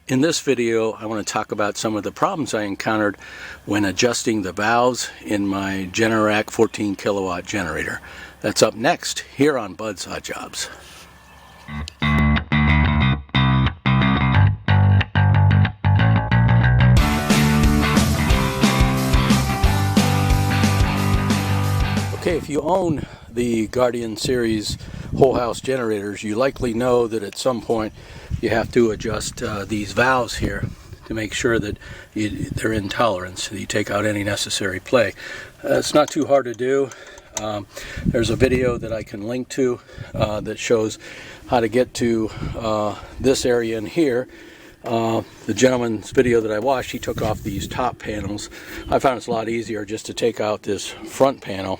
In this video, I want to talk about some of the problems I encountered when adjusting the valves in my Generac 14 kilowatt generator. That's up next here on Buzzsaw Jobs. Okay, if you own the Guardian series whole house generators, you likely know that at some point you have to adjust these valves here to make sure that they're in tolerance, so you take out any necessary play. It's not too hard to do. There's a video that I can link to that shows how to get to this area in here. The gentleman's video that I watched, he took off these top panels. I found it's a lot easier just to take out this front panel.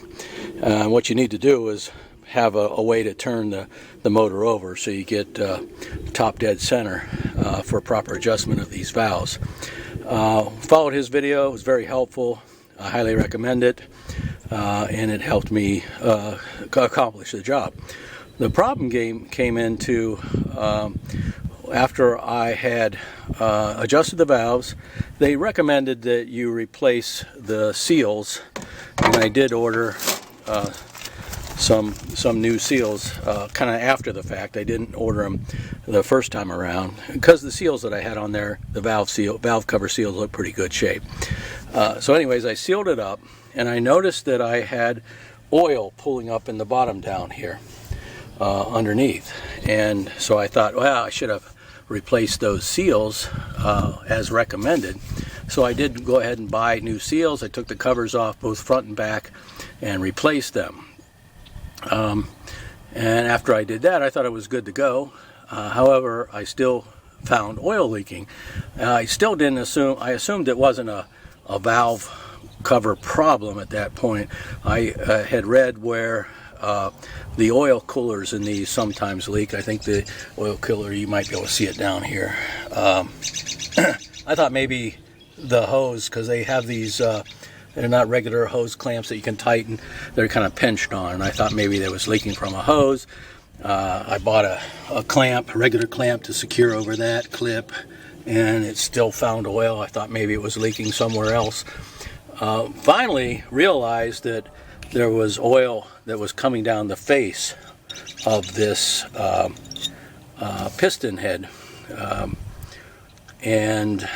What you need to do is have a way to turn the motor over so you get top dead center for proper adjustment of these valves. Followed his video. It was very helpful. I highly recommend it, and it helped me accomplish the job. The problem came into after I had adjusted the valves. They recommended that you replace the seals, and I did order some new seals kind of after the fact. I didn't order them the first time around because the seals that I had on there, the valve cover seals, look pretty good shape. So anyways, I sealed it up, and I noticed that I had oil pulling up in the bottom down here underneath, and so I thought, well, I should have replaced those seals as recommended. So I did go ahead and buy new seals. I took the covers off both front and back and replaced them. And after I did that, I thought it was good to go. However, I still found oil leaking. I still didn't assume, I assumed it wasn't a valve cover problem at that point. I had read where the oil coolers in these sometimes leak. I think the oil cooler, you might be able to see it down here. I thought maybe the hose, because they have these they're not regular hose clamps that you can tighten. They're kind of pinched on, and I thought maybe they was leaking from a hose. I bought a clamp, a regular clamp to secure over that clip, and it still found oil. I thought maybe it was leaking somewhere else. Finally realized that there was oil that was coming down the face of this piston head, and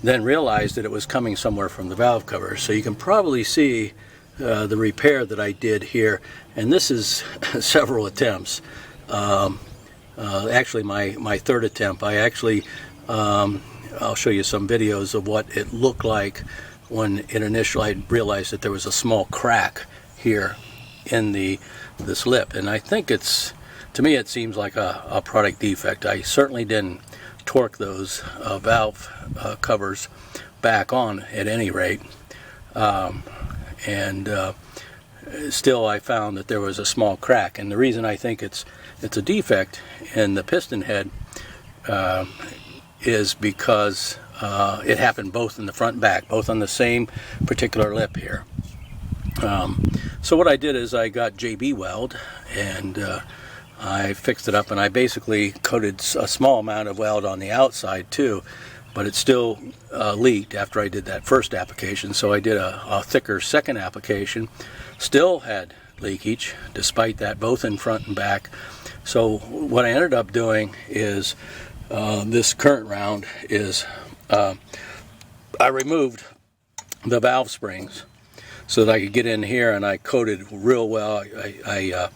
then realized that it was coming somewhere from the valve cover. So you can probably see the repair that I did here, and this is several attempts. Actually my third attempt. I actually I'll show you some videos of what it looked like when initially I realized that there was a small crack here in this lip, and I think to me it seems like a product defect. I certainly didn't torque those valve covers back on at any rate, and still I found that there was a small crack. And the reason I think it's a defect in the piston head is because it happened both in the front and back, both on the same particular lip here. So what I did is I got JB Weld, and I fixed it up, and I basically coated a small amount of weld on the outside too, but it still leaked after I did that first application. So I did a thicker second application. Still had leakage despite that, both in front and back. So what I ended up doing is this current round is I removed the valve springs so that I could get in here, and I coated real well. I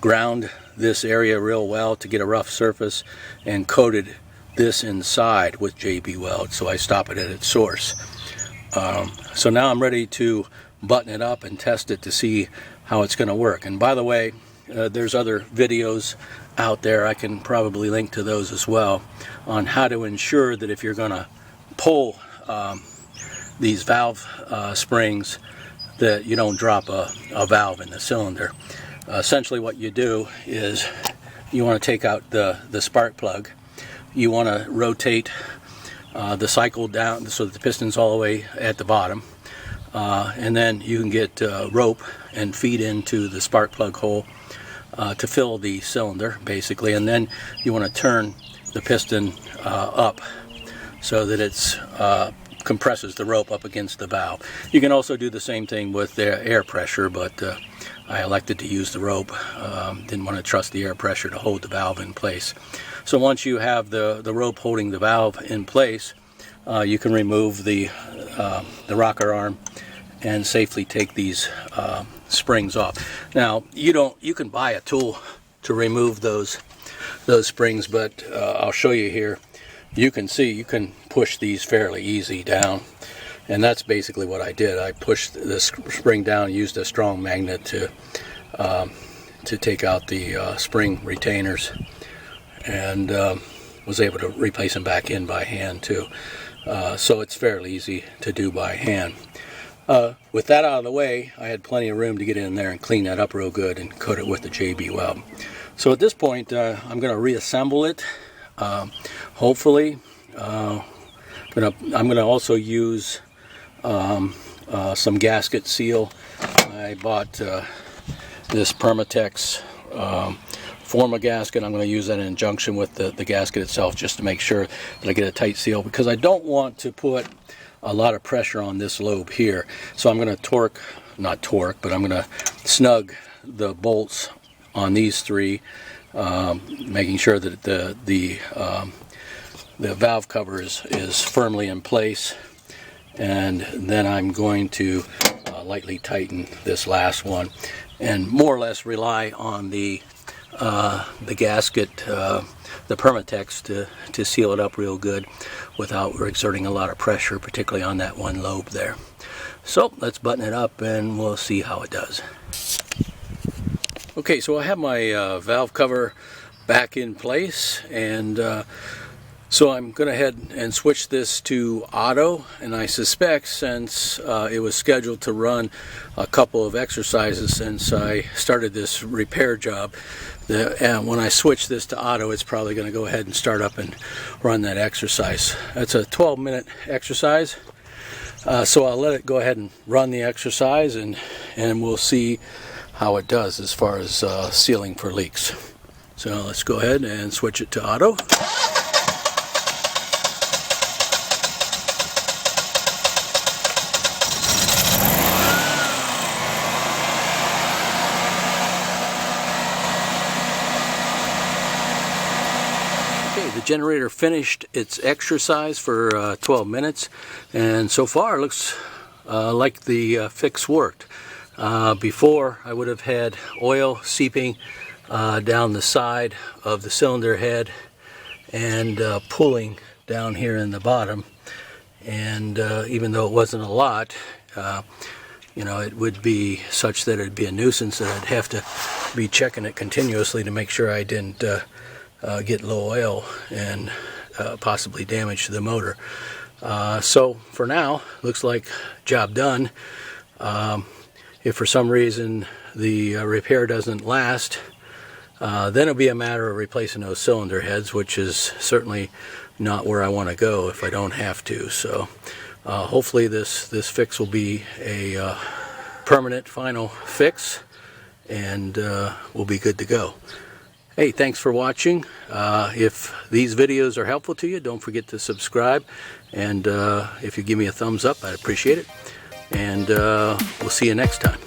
ground this area real well to get a rough surface and coated this inside with JB Weld, so I stop it at its source. So now I'm ready to button it up and test it to see how it's going to work. And by the way, there's other videos out there, I can probably link to those as well, on how to ensure that if you're going to pull these valve springs, that you don't drop a valve in the cylinder. Essentially what you do is you want to take out the spark plug. You want to rotate the cycle down so that the piston's all the way at the bottom, and then you can get rope and feed into the spark plug hole to fill the cylinder basically, and then you want to turn piston up so that it's compresses the rope up against the valve. You can also do the same thing with the air pressure, but I elected to use the rope. Didn't want to trust the air pressure to hold the valve in place. So once you have the rope holding the valve in place, you can remove the rocker arm and safely take these springs off. Now you can buy a tool to remove those springs, but I'll show you here. You can see you can push these fairly easy down, and that's basically what I did. I pushed the spring down, used a strong magnet to take out the spring retainers, and was able to replace them back in by hand too. So it's fairly easy to do by hand. With that out of the way, I had plenty of room to get in there and clean that up real good and coat it with the JB Weld. So at this point, I'm going to reassemble it. Hopefully, I'm going to also use some gasket seal. I bought this Permatex Forma gasket. I'm going to use that in conjunction with the gasket itself just to make sure that I get a tight seal, because I don't want to put a lot of pressure on this lobe here. So I'm going to not torque, but I'm going to snug the bolts on these three, making sure that the valve cover is firmly in place, and then I'm going to lightly tighten this last one and more or less rely on the gasket, the Permatex, to seal it up real good without exerting a lot of pressure, particularly on that one lobe there. So let's button it up and we'll see how it does. Okay, so I have my valve cover back in place, and so I'm going to head and switch this to auto, and I suspect since it was scheduled to run a couple of exercises since I started this repair job, and when I switch this to auto, it's probably going to go ahead and start up and run that exercise. That's a 12-minute exercise, so I'll let it go ahead and run the exercise, and we'll see how it does as far as sealing for leaks. So let's go ahead and switch it to auto. The generator finished its exercise for 12 minutes, and so far it looks like the fix worked. Before, I would have had oil seeping down the side of the cylinder head and pulling down here in the bottom, and even though it wasn't a lot, you know, it would be such that it'd be a nuisance that I'd have to be checking it continuously to make sure I didn't get low oil and possibly damage the motor. So for now, looks like job done. If for some reason the repair doesn't last, then it'll be a matter of replacing those cylinder heads, which is certainly not where I want to go if I don't have to. So hopefully this fix will be a permanent final fix, and we'll be good to go. Hey, thanks for watching. If these videos are helpful to you, don't forget to subscribe, and if you give me a thumbs up, I'd appreciate it. And we'll see you next time.